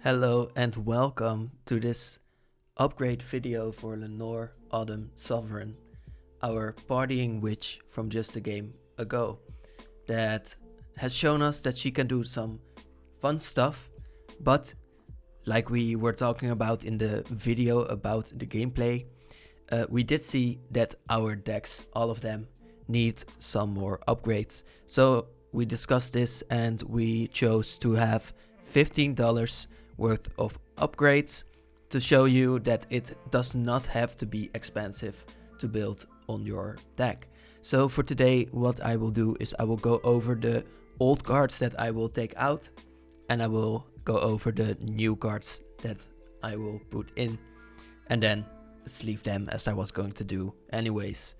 Hello and welcome to this upgrade video for Auger Autumn Sovereign, our partying witch from just a game ago, that has shown us that she can do some fun stuff, but like we were talking about in the video about the gameplay, we did see that our decks, all of them, need some more upgrades. So we discussed this and we chose to have $15 worth of upgrades to show you that it does not have to be expensive to build on your deck. So for today, what I will do is I will go over the old cards that I will take out, and I will go over the new cards that I will put in, and then sleeve them as I was going to do anyways.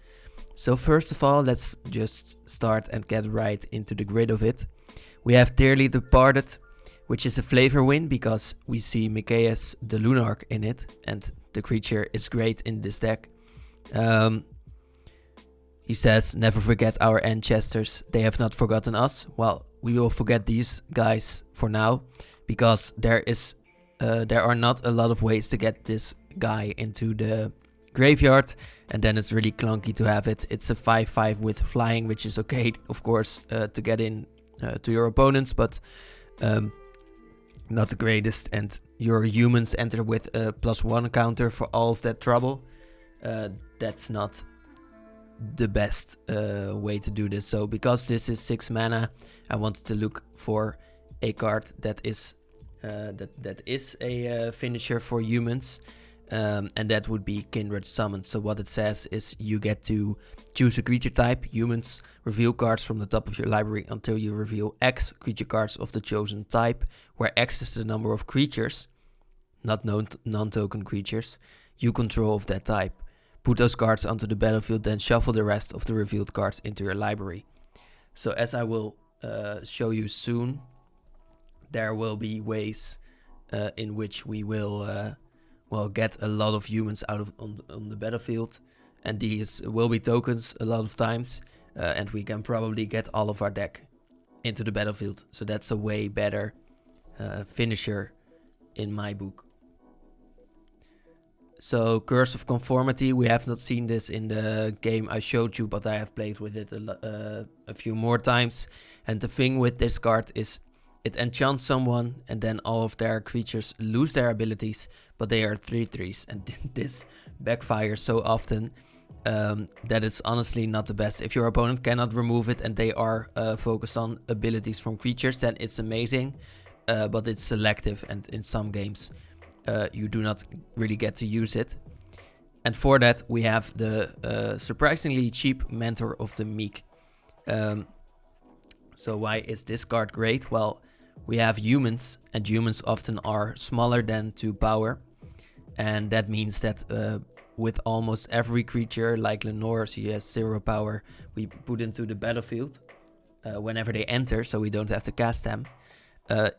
So first of all, let's just start and get right into the grid of it. We have Dearly Departed, which is a flavor win because we see Mikaeus the Lunarch in it, and the creature is great in this deck. He says, never forget our ancestors, they have not forgotten us. Well, we will forget these guys for now, because there are not a lot of ways to get this guy into the graveyard, and then it's really clunky to have it. It's a 5/5 with flying, which is okay, of course, to get in to your opponents, but not the greatest, and your humans enter with a +1 counter for all of that trouble. That's not the best way to do this. So because this is 6 mana, I wanted to look for a card that is a finisher for humans, and that would be Kindred Summon. So what it says is you get to choose a creature type. Humans reveal cards from the top of your library until you reveal X creature cards of the chosen type, where X is the number of creatures, not non-token creatures, you control of that type. Put those cards onto the battlefield, then shuffle the rest of the revealed cards into your library. So as I will show you soon, there will be ways in which we will get a lot of humans out of on the battlefield, and these will be tokens a lot of times, and we can probably get all of our deck into the battlefield. So that's a way better finisher in my book. So Curse of Conformity, we have not seen this in the game I showed you, but I have played with it a few more times. And the thing with this card is it enchants someone, and then all of their creatures lose their abilities, but they are 3/3s, and this backfires so often that it's honestly not the best. If your opponent cannot remove it and they are focused on abilities from creatures, then it's amazing, but it's selective, and in some games you do not really get to use it. And for that we have the surprisingly cheap Mentor of the Meek. So why is this card great? Well, we have humans, and humans often are smaller than 2 power, and that means that with almost every creature, like Lenore, she has 0 power, we put into the battlefield whenever they enter, so we don't have to cast them.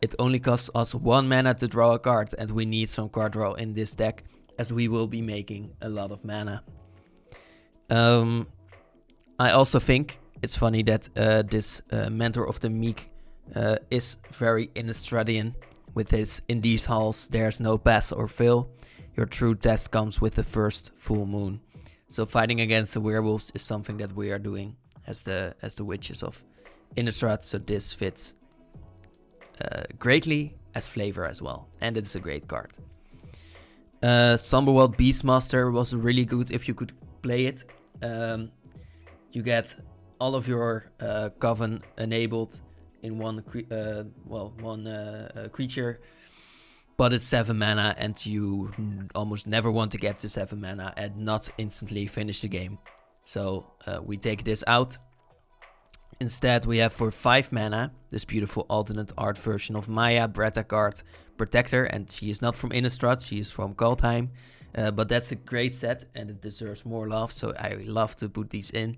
It only costs us 1 mana to draw a card, and we need some card draw in this deck, as we will be making a lot of mana. I also think it's funny that this Mentor of the Meek is very Innistradian, with his in these halls there's no pass or fail. Your true test comes with the first full moon. So fighting against the werewolves is something that we are doing as the witches of Innistrad, so this fits greatly as flavor as well, and it's a great card. Somberweld Beastmaster was really good if you could play it. You get all of your Coven enabled in one creature, but it's 7 mana, and you almost never want to get to 7 mana and not instantly finish the game. So we take this out. Instead, we have for 5 mana this beautiful alternate art version of Maya Bretagard Protector, and she is not from Innistrad, she is from Kaldheim, but that's a great set and it deserves more love, so I love to put these in.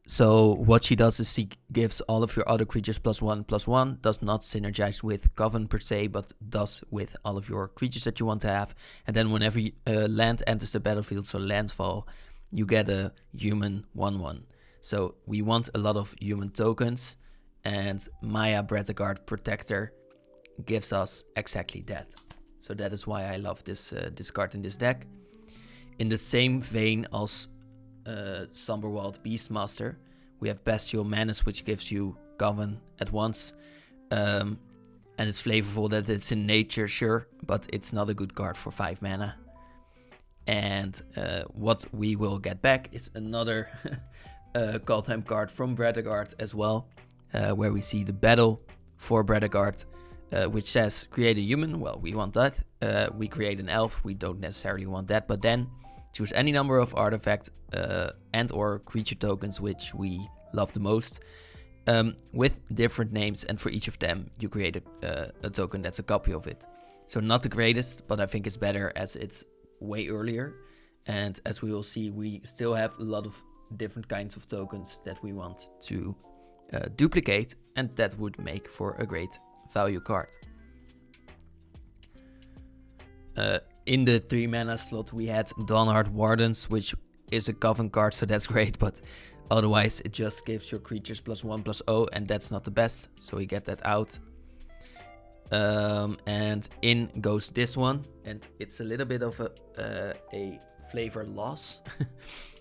So what she does is she gives all of your other creatures +1/+1, does not synergize with Coven per se, but does with all of your creatures that you want to have. And then whenever land enters the battlefield, so landfall, you get a human 1/1. So we want a lot of human tokens, and Maya Bretagard Protector gives us exactly that. So that is why I love this card in this deck. In the same vein as Somberwald Beastmaster, we have Bastion Menace, which gives you Coven at once. And it's flavorful that it's in nature, sure, but it's not a good card for 5 mana. And what we will get back is another Kaldheim card from Bradagard as well, where we see the battle for Bradagard, which says create a human. Well, we want that. We create an elf. We don't necessarily want that, but then choose any number of artifact and or creature tokens which we love the most, with different names, and for each of them you create a token that's a copy of it. So not the greatest, but I think it's better as it's way earlier, and as we will see, we still have a lot of different kinds of tokens that we want to duplicate, and that would make for a great value card. In the 3 mana slot we had Dawnhard Wardens, which is a Coven card, so that's great, but otherwise it just gives your creatures +1/+0, and that's not the best, so we get that out. And in goes this one, and it's a little bit of a flavor loss.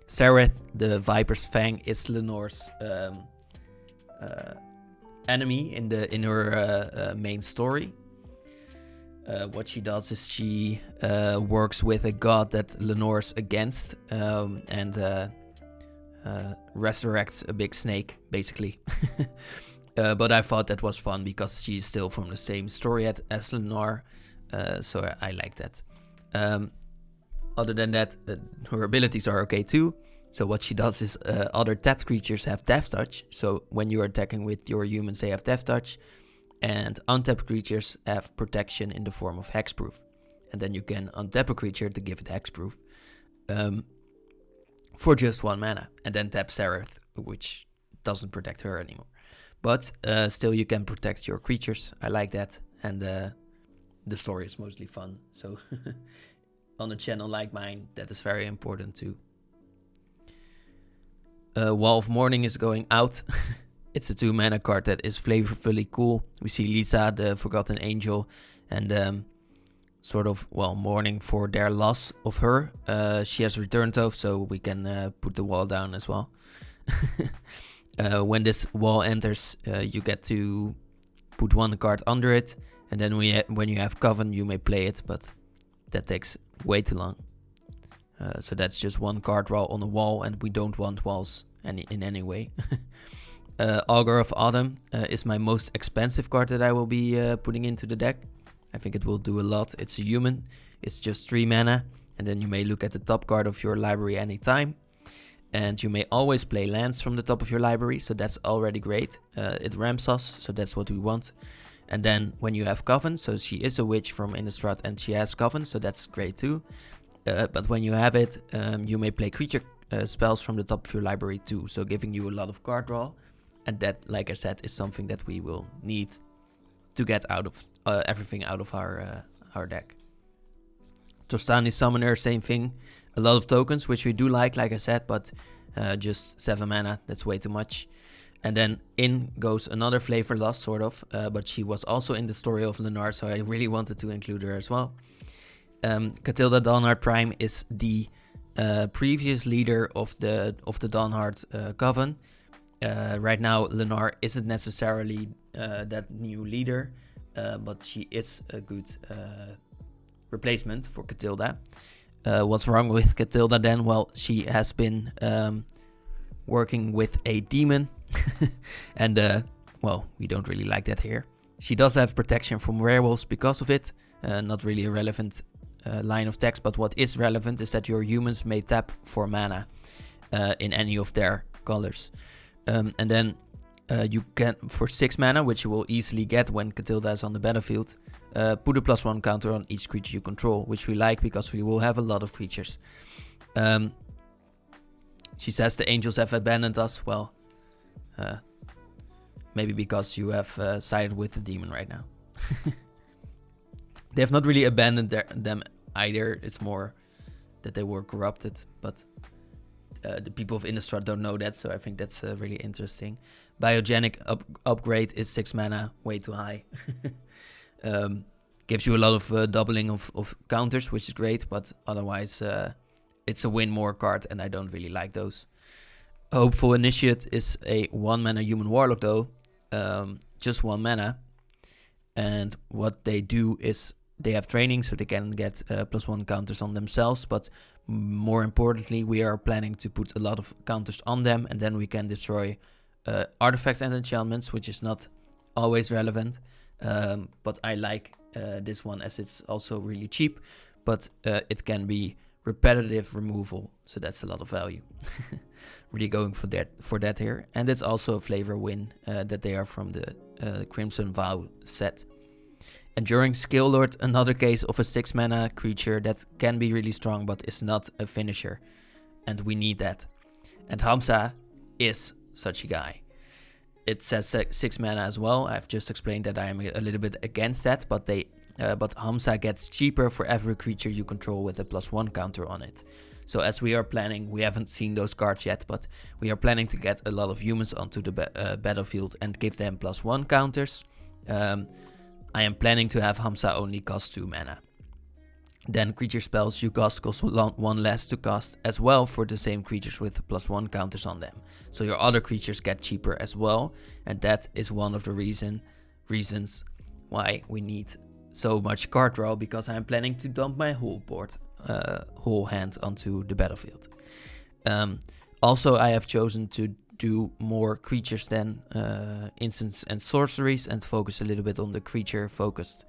Sereth, the Viper's Fang, is Lenore's enemy in her main story. What she does is she works with a god that Lenore's against, and resurrects a big snake, basically. But I thought that was fun because she's still from the same story as Lenore, so I like that. Other than that, her abilities are okay too. So what she does is other tapped creatures have Death Touch. So when you are attacking with your humans, they have Death Touch. And untapped creatures have protection in the form of Hexproof. And then you can untap a creature to give it Hexproof for just 1 mana. And then tap Sereth, which doesn't protect her anymore. But still you can protect your creatures. I like that. And the story is mostly fun. So on a channel like mine, that is very important too. Wall of Mourning is going out. It's a 2 mana card that is flavorfully cool. We see Lisa, the Forgotten Angel, and sort of, well, mourning for their loss of her. She has returned though, so we can put the wall down as well. When this wall enters, you get to put 1 card under it, and then when you have Coven, you may play it, but that takes way too long. So that's just 1 card draw on a wall, and we don't want walls in any way. Auger of Autumn is my most expensive card that I will be putting into the deck. I think it will do a lot. It's a human. It's just 3 mana. And then you may look at the top card of your library anytime. And you may always play lands from the top of your library. So that's already great. It ramps us. So that's what we want. And then when you have Coven. So she is a witch from Innistrad and she has Coven. So that's great too. But when you have it, you may play creature spells from the top of your library too. So giving you a lot of card draw. And that, like I said, is something that we will need to get out of everything out of our deck. Tostani Summoner, same thing. A lot of tokens, which we do like I said, but just 7 mana, that's way too much. And then in goes another flavor loss, sort of, but she was also in the story of Lenore, so I really wanted to include her as well. Catilda Dawnhard Prime is the previous leader of the Dawnhard Coven. Right now, Lenore isn't necessarily that new leader, but she is a good replacement for Catilda. What's wrong with Catilda then? Well, she has been working with a demon, and well, we don't really like that here. She does have protection from werewolves because of it. Not really a relevant line of text, but what is relevant is that your humans may tap for mana in any of their colors. And then you can, for 6 mana, which you will easily get when Catilda is on the battlefield, put a +1 counter on each creature you control, which we like because we will have a lot of creatures. She says the angels have abandoned us. Well, maybe because you have sided with the demon right now. They have not really abandoned them either. It's more that they were corrupted, but the people of Innistrad don't know that, so I think that's really interesting. Biogenic upgrade is 6 mana, way too high. Gives you a lot of doubling of counters, which is great, but otherwise it's a win more card, and I don't really like those. Hopeful Initiate is a 1 mana human warlock though, just 1 mana, and what they do is they have training, so they can get +1 counters on themselves, but more importantly, we are planning to put a lot of counters on them, and then we can destroy artifacts and enchantments, which is not always relevant, but I like this one as it's also really cheap, but it can be repetitive removal, so that's a lot of value. Really going for that here, and it's also a flavor win that they are from the Crimson Vow set. Enduring Skill Lord, another case of a 6 mana creature that can be really strong but is not a finisher, and we need that. And Hamsa is such a guy. It says 6 mana as well. I've just explained that I'm a little bit against that, but Hamsa gets cheaper for every creature you control with a +1 counter on it. So as we are planning, we haven't seen those cards yet, but we are planning to get a lot of humans onto the battlefield and give them +1 counters. I am planning to have Hamsa only cost 2 mana. Then creature spells you cast cost 1 less to cast as well for the same creatures with +1 counters on them. So your other creatures get cheaper as well, and that is one of the reasons why we need so much card draw, because I'm planning to dump my whole hand onto the battlefield. Also, I have chosen to do more creatures than instants and sorceries, and focus a little bit on the creature focused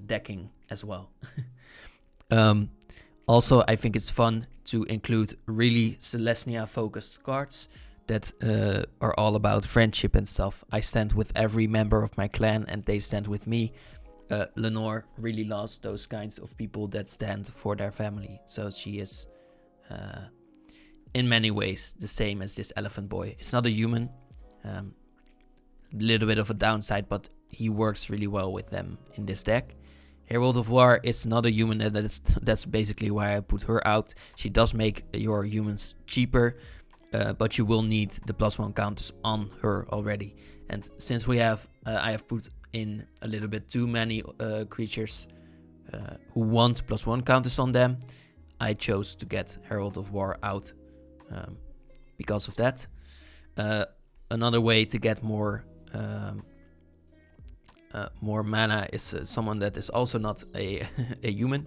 decking as well. Also, I think it's fun to include really Celestia focused cards that are all about friendship and stuff. I stand with every member of my clan and they stand with me. Lenore really loves those kinds of people that stand for their family, so she is in many ways the same as this elephant boy. It's not a human, a little bit of a downside, but he works really well with them in this deck. Herald of War is not a human, and that's basically why I put her out. She does make your humans cheaper, but you will need the +1 counters on her already. And since we have, I have put in a little bit too many creatures who want +1 counters on them, I chose to get Herald of War out because of that. Another way to get more mana is someone that is also not a human.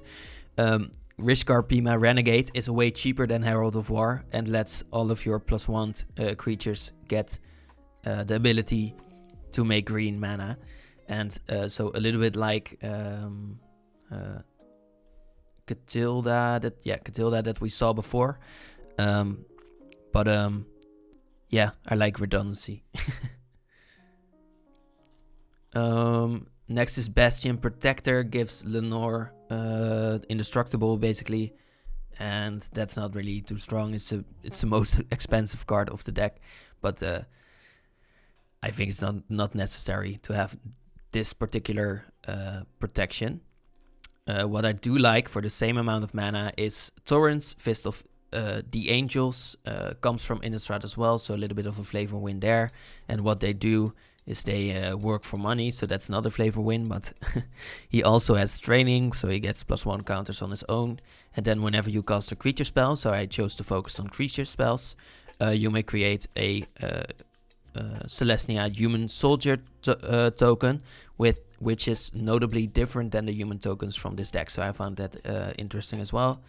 Rishkar Pima Renegade is way cheaper than Herald of War and lets all of your +1 creatures get the ability to make green mana. And so a little bit like Catilda that we saw before. But yeah, I like redundancy. Next is Bastion Protector, gives Lenore indestructible basically, and that's not really too strong. It's the most expensive card of the deck, but I think it's not necessary to have this particular protection. What I do like for the same amount of mana is Torrent's Fist of the Angels, comes from Innistrad as well, so a little bit of a flavor win there. And what they do is they work for money, so that's another flavor win, but he also has training, so he gets +1 counters on his own. And then whenever you cast a creature spell, so I chose to focus on creature spells, you may create a Celestia Human Soldier token, which is notably different than the human tokens from this deck, so I found that interesting as well.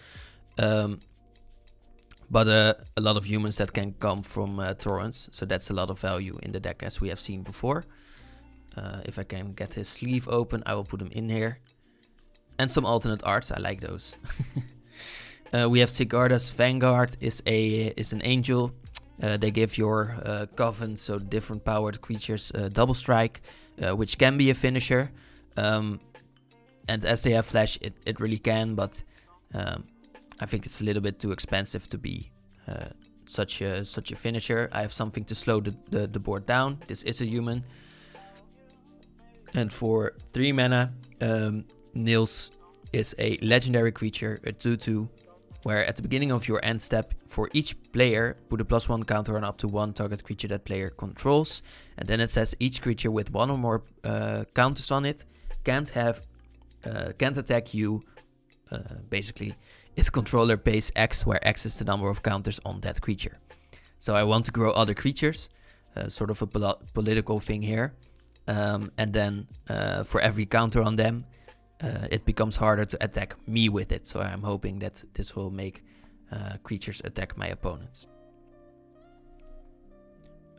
But a lot of humans that can come from Torrents, so that's a lot of value in the deck as we have seen before. If I can get his sleeve open, I will put him in here. And some alternate arts, I like those. We have Sigarda's Vanguard is an angel. They give your Coven, so different powered creatures, double strike, which can be a finisher. And as they have flash, it really can, but I think it's a little bit too expensive to be such a finisher. I have something to slow the board down. This is a human. And for 3 mana, Nils is a legendary creature, a 2/2. where at the beginning of your end step, for each player, put a +1 counter on up to one target creature that player controls. And then it says each creature with one or more counters on it can't attack you. Basically, its controller pays X, where X is the number of counters on that creature. So I want to grow other creatures, sort of a political thing here. And then for every counter on them, it becomes harder to attack me with it. So I'm hoping that this will make creatures attack my opponents.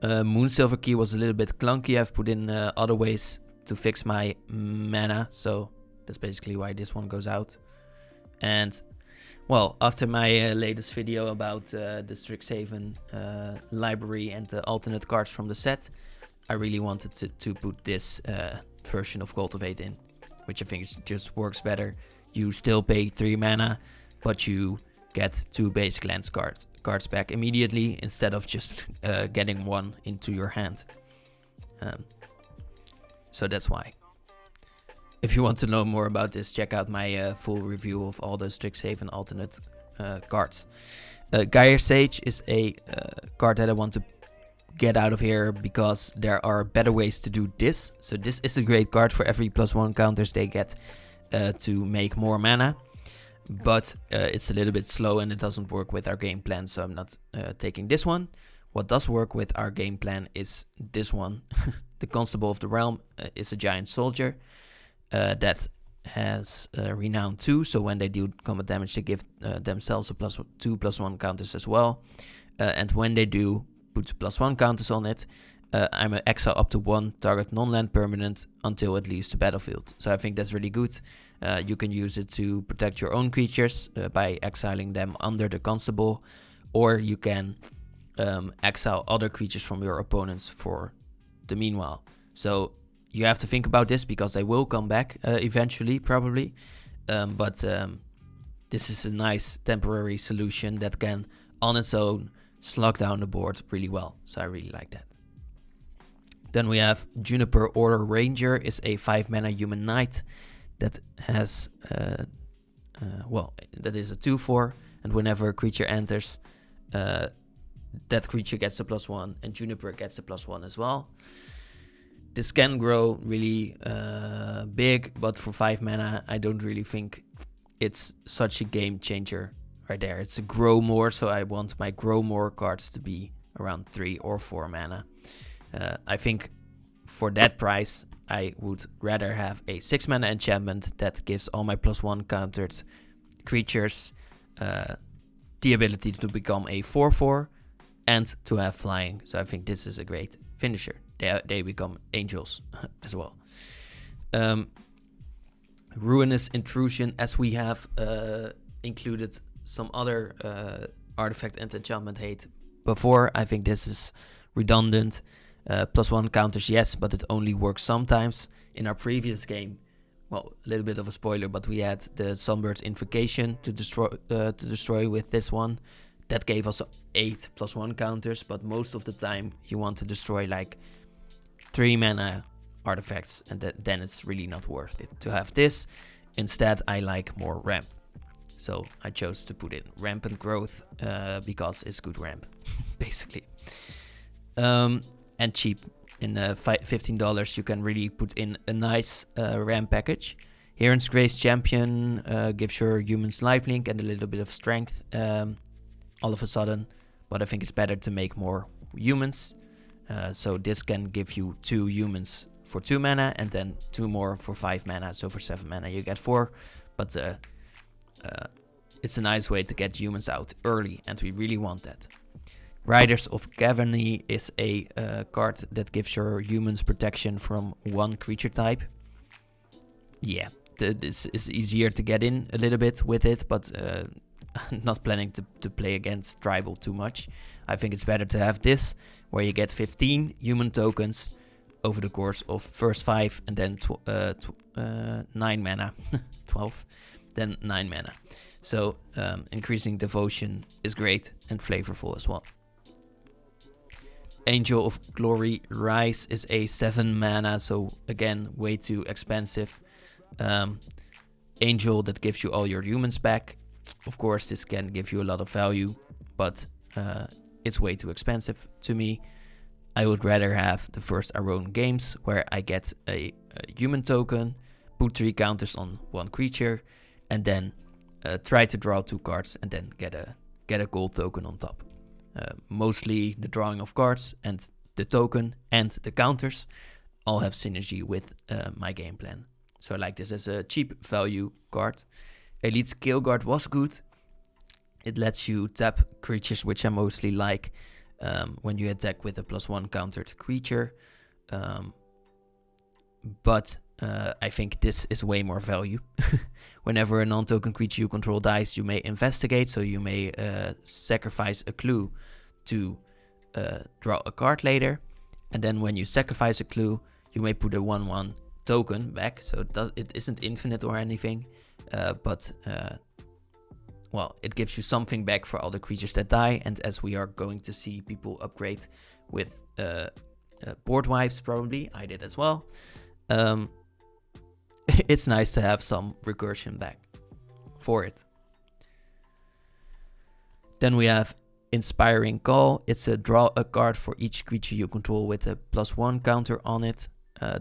Moonsilver Key was a little bit clunky. I've put in other ways to fix my mana. So that's basically why this one goes out. And well, after my latest video about the Strixhaven library and the alternate cards from the set, I really wanted to put this version of Cultivate in, which I think just works better. You still pay 3 mana, but you get 2 basic lands cards back immediately instead of just getting 1 into your hand. So that's why. If you want to know more about this, check out my full review of all the Strixhaven alternate cards. Gaia Sage is a card that I want to get out of here because there are better ways to do this. So this is a great card for every +1 counters they get to make more mana. But it's a little bit slow and it doesn't work with our game plan, so I'm not taking this one. What does work with our game plan is this one. The Constable of the Realm is a giant soldier that has Renown 2, so when they do combat damage they give themselves a +2/+1 counters as well. And when they do put +1 counters on it, I'm an exile up to 1 target non-land permanent until it leaves the battlefield. So I think that's really good. You can use it to protect your own creatures by exiling them under the Constable, or you can exile other creatures from your opponents for the meanwhile. So you have to think about this because they will come back eventually, probably. But this is a nice temporary solution that can, on its own, slug down the board really well. So I really like that. Then we have Juniper Order Ranger, is a 5 mana human knight that has, that is a 2/4, and whenever a creature enters, that creature gets a +1, and Juniper gets a +1 as well. This can grow really big, but for 5 mana, I don't really think it's such a game changer right there. It's a grow more, so I want my grow more cards to be around 3 or 4 mana. I think for that price, I would rather have a 6 mana enchantment that gives all my +1 countered creatures the ability to become a 4/4 and to have flying. So I think this is a great finisher. They become angels as well. Ruinous Intrusion, as we have included some other artifact and enchantment hate before, I think this is redundant. +1 counters, yes, but it only works sometimes. In our previous game, well, a little bit of a spoiler, but we had the Sunbird's Invocation to destroy with this one. That gave us 8 +1 counters, but most of the time you want to destroy like 3 mana artifacts, and then it's really not worth it to have this. Instead, I like more ramp. So I chose to put in Rampant Growth because it's good ramp, basically. And cheap. In $15, you can really put in a nice ramp package. Heron's Grace Champion gives your humans lifelink and a little bit of strength all of a sudden. But I think it's better to make more humans. So this can give you 2 humans for 2 mana and then 2 more for 5 mana. So for 7 mana you get 4. But it's a nice way to get humans out early, and we really want that. Riders of Coven is a card that gives your humans protection from 1 creature type. Yeah, this is easier to get in a little bit with it, but not planning to play against tribal too much. I think it's better to have this, where you get 15 human tokens over the course of first 5 and then 9 mana. 12, then 9 mana. So increasing devotion is great and flavorful as well. Angel of Glory Rise is a 7 mana, so again, way too expensive. Angel that gives you all your humans back. Of course, this can give you a lot of value, but it's way too expensive to me. I would rather have the first Aron games, where I get a human token, put 3 counters on 1 creature, and then try to draw 2 cards and then get a gold token on top. Mostly the drawing of cards and the token and the counters all have synergy with my game plan. So I like this as a cheap value card. Elite Scale Guard was good. It lets you tap creatures, which I mostly like, when you attack with a +1 countered creature. But I think this is way more value. Whenever a non-token creature you control dies, you may investigate, so you may sacrifice a clue to draw a card later. And then when you sacrifice a clue, you may put a 1/1 token back, so it isn't infinite or anything, but well, it gives you something back for all the creatures that die. And as we are going to see people upgrade with board wipes, probably, I did as well, it's nice to have some recursion back for it. Then we have Inspiring Call. It's a draw a card for each creature you control with a +1 counter on it.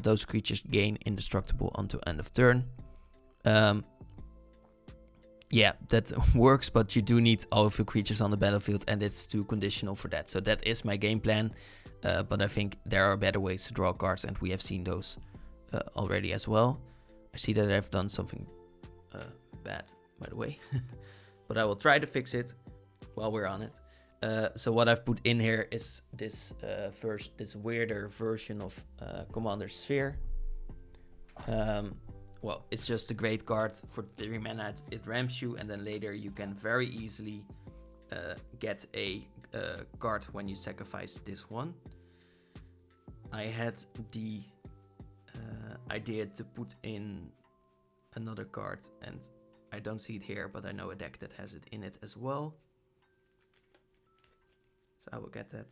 Those creatures gain indestructible until end of turn. Yeah, that works, but you do need all of your creatures on the battlefield, and it's too conditional for that. So that is my game plan, but I think there are better ways to draw cards, and we have seen those already as well. I see that I've done something bad, by the way, but I will try to fix it while we're on it. So what I've put in here is this this weirder version of Commander Sphere. Well, it's just a great card for 3 mana. It ramps you, and then later you can very easily get a card when you sacrifice this one. I had the idea to put in another card, and I don't see it here, but I know a deck that has it in it as well. So I will get that.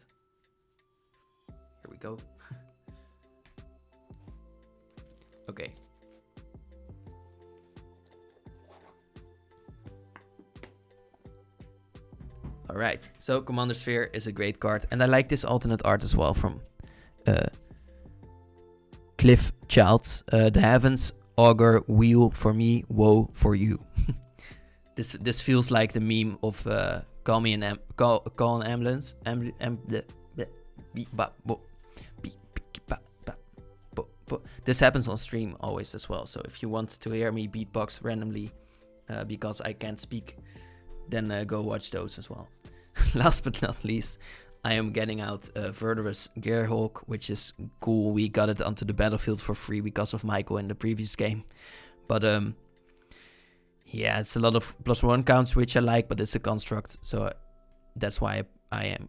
Here we go. Okay. Alright, so Commander Sphere is a great card, and I like this alternate art as well from Cliff Childs. The Heavens, Augur, Wheel for me, Woe for you. This feels like the meme of call an ambulance. This happens on stream always as well, so if you want to hear me beatbox randomly because I can't speak, then go watch those as well. Last but not least, I am getting out Verdurous Gearhulk, which is cool. We got it onto the battlefield for free because of Michael in the previous game. But yeah, it's a lot of +1 counts, which I like, but it's a construct, so that's why I am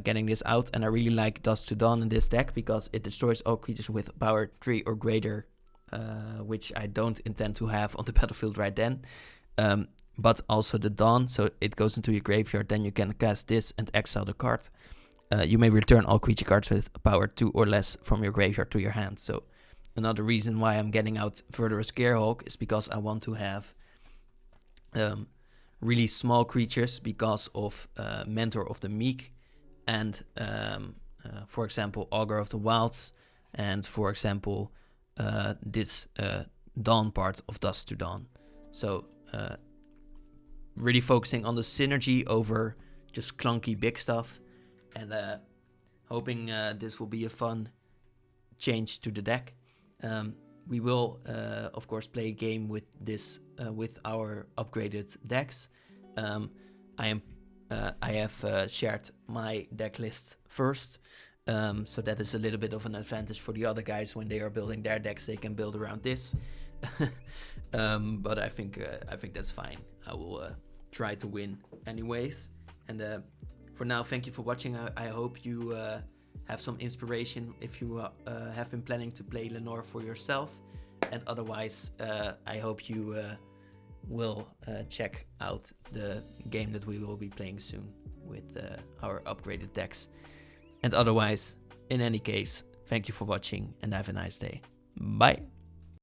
getting this out. And I really like Dusk to Dawn in this deck because it destroys all creatures with power 3 or greater, which I don't intend to have on the battlefield right then. But also the Dawn, so it goes into your graveyard, then you can cast this and exile the card. You may return all creature cards with power 2 or less from your graveyard to your hand. So another reason why I'm getting out Verdurous Gearhulk is because I want to have really small creatures because of Mentor of the Meek and for example Auger of the Wilds, and for example this Dawn part of Dusk to Dawn. So really focusing on the synergy over just clunky big stuff, and hoping this will be a fun change to the deck. We will of course play a game with this with our upgraded decks. I have shared my deck list first, so that is a little bit of an advantage for the other guys. When they are building their decks, they can build around this. But I think that's fine. I will try to win anyways. And for now, thank you for watching. I hope you have some inspiration if you have been planning to play Lenore for yourself. And otherwise, I hope you will check out the game that we will be playing soon with our upgraded decks. And otherwise, in any case, thank you for watching and have a nice day. Bye.